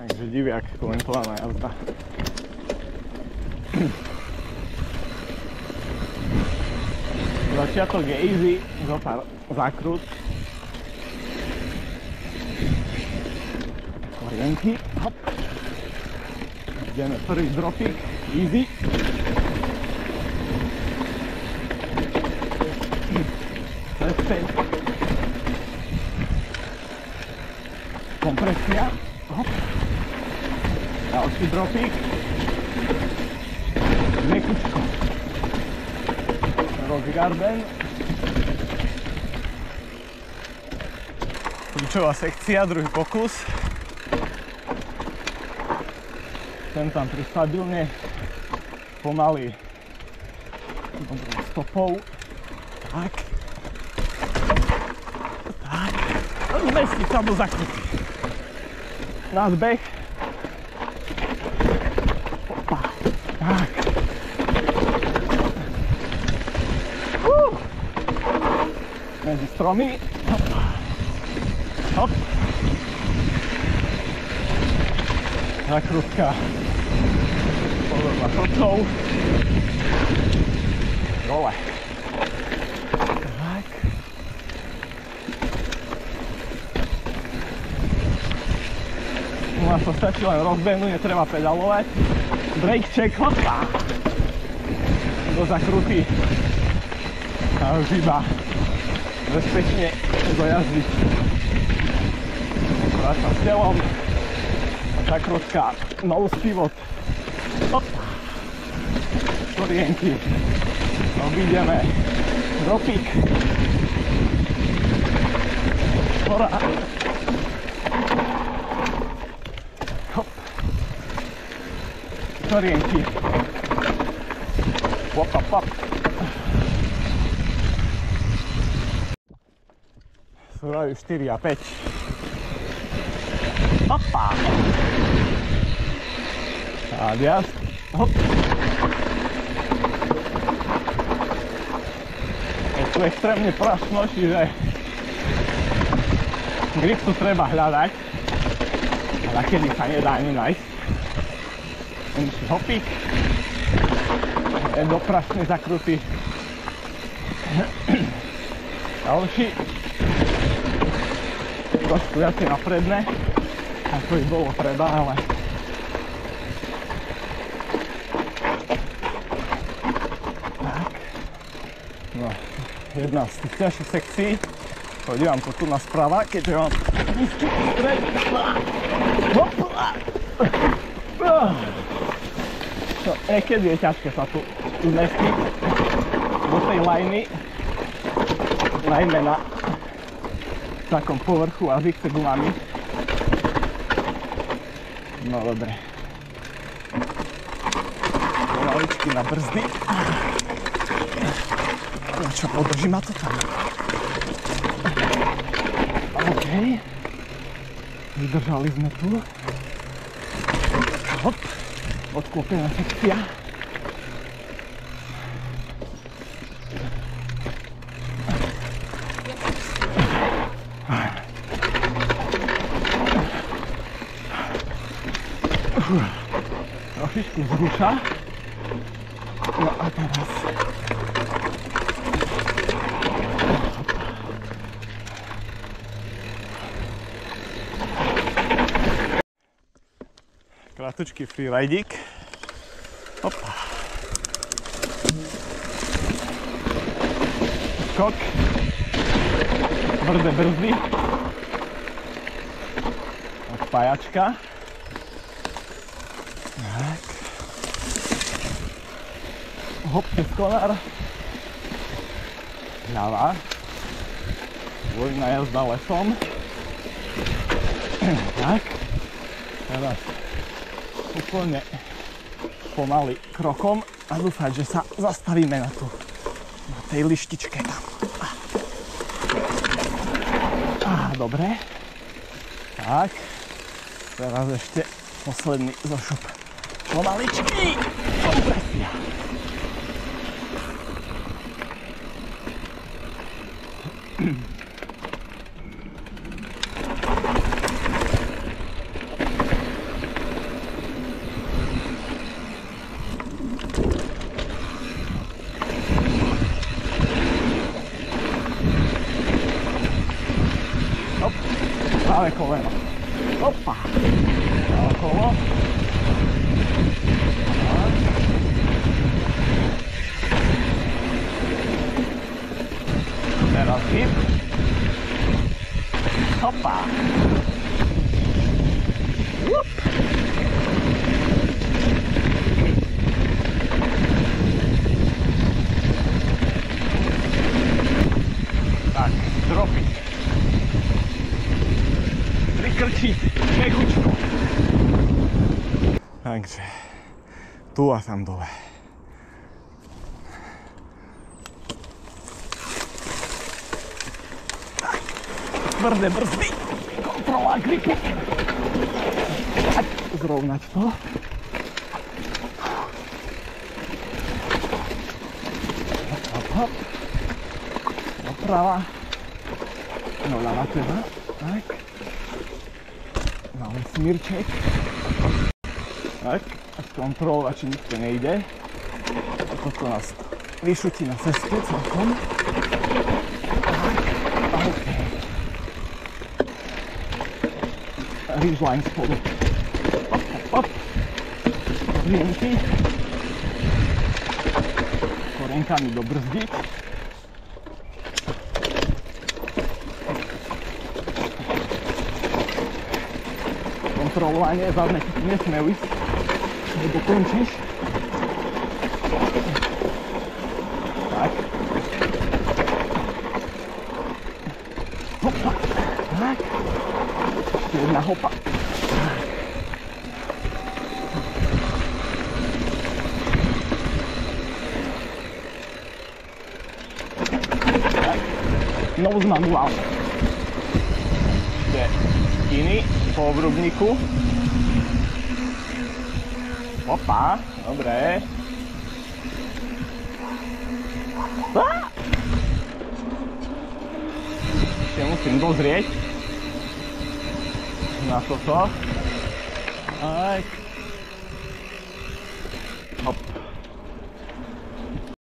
Takže diviak, komentovaná jazda. Začiatok je easy, zo pár zákrut. Korienky, hop. Ideme prvý dropik, easy. Späť. Kompresia, hop. Ďalší dropik. Mekučko. Rock garden. Kľúčová sekcia, druhý pokus. Ten tam pristabilne, pomaly stopou. Tak. Tak. Zmestiť sa do zakruty. Nadbeh. Opa. Tak. Medzi stromy. Hop. Hop. Zakrutka. Podobná chodcov. Dole. Tak. U nás to stačí len rozbehnúť, netreba pedalovať. Brake check, hopa. Do zakruty. A už iba bezpečne dojazdiť. Vráca s telom. Zakrutka, nose pivot. Hop. Korienky. Obídeme. Dropik. Hora. Hop. Korienky. Hop, hop, hop. Súrajú 4 a 5. Hopa. Adias. Hop. Je tu extrémne prašno, čiže grip tu treba hľadať. A nakedy sa nedá ani nájsť. Menší hopík. Je do prašnej zakruty. Ďalší. Trošku viacej napredné, ako ich bolo treba, ale tak. No, jedna z tých ťažších sekcií. Podívam to tu na sprava, keďže mám nízky stred. No, niekedy je ťažké sa tu zmestiť do tej lajny, najmä na takom povrchu a zikce gumami. No dobre. Pomaličky na brzdy. No čo, podrží ma to tam. OK. Vydržali sme tu. Hop. Odklopená sekcia. Trošičku zruša. No a teraz kratučký freeridík. Hopa. Skok. Tvrdé brzdy. Odpájačka. Tak. Hop, peskonár. Ľavá. Voľná jazda lesom. Tak. Teraz úplne pomaly krokom a dúfať, že sa zastavíme na tej lištičke. Dobre. Tak. Teraz ešte posledný zošup. Pomaličky. Kompresia. Pravé koleno. Opa. Okolo. Teraz hip. Hopa. Up. Tak, dropiť. Prikrčiť, mekučko. Takže, tu a tam dole. Tvrdé brzdy, kontrola gripu. Zrovnať to. Hop, hop, hop. Doprava. Nola na teba. Tak. Máme smírček. Tak. A skontrolovať, či nikto nejde. A toto nás vyšutí na ceste celkom. Tak. OK. Ridgeline spodu. Hop, hop, hop. Rienky. Korienkami dobrzdiť. Kontrolovanie, zadné chyty nesmie ísť. Dokončíš. Tak. Hopa. Tak. Ešte jedna hopa. Tak. Nose manuál. Ešte iný po obrubníku. Opa, dobre. Ešte musím dozrieť na toto. Tak.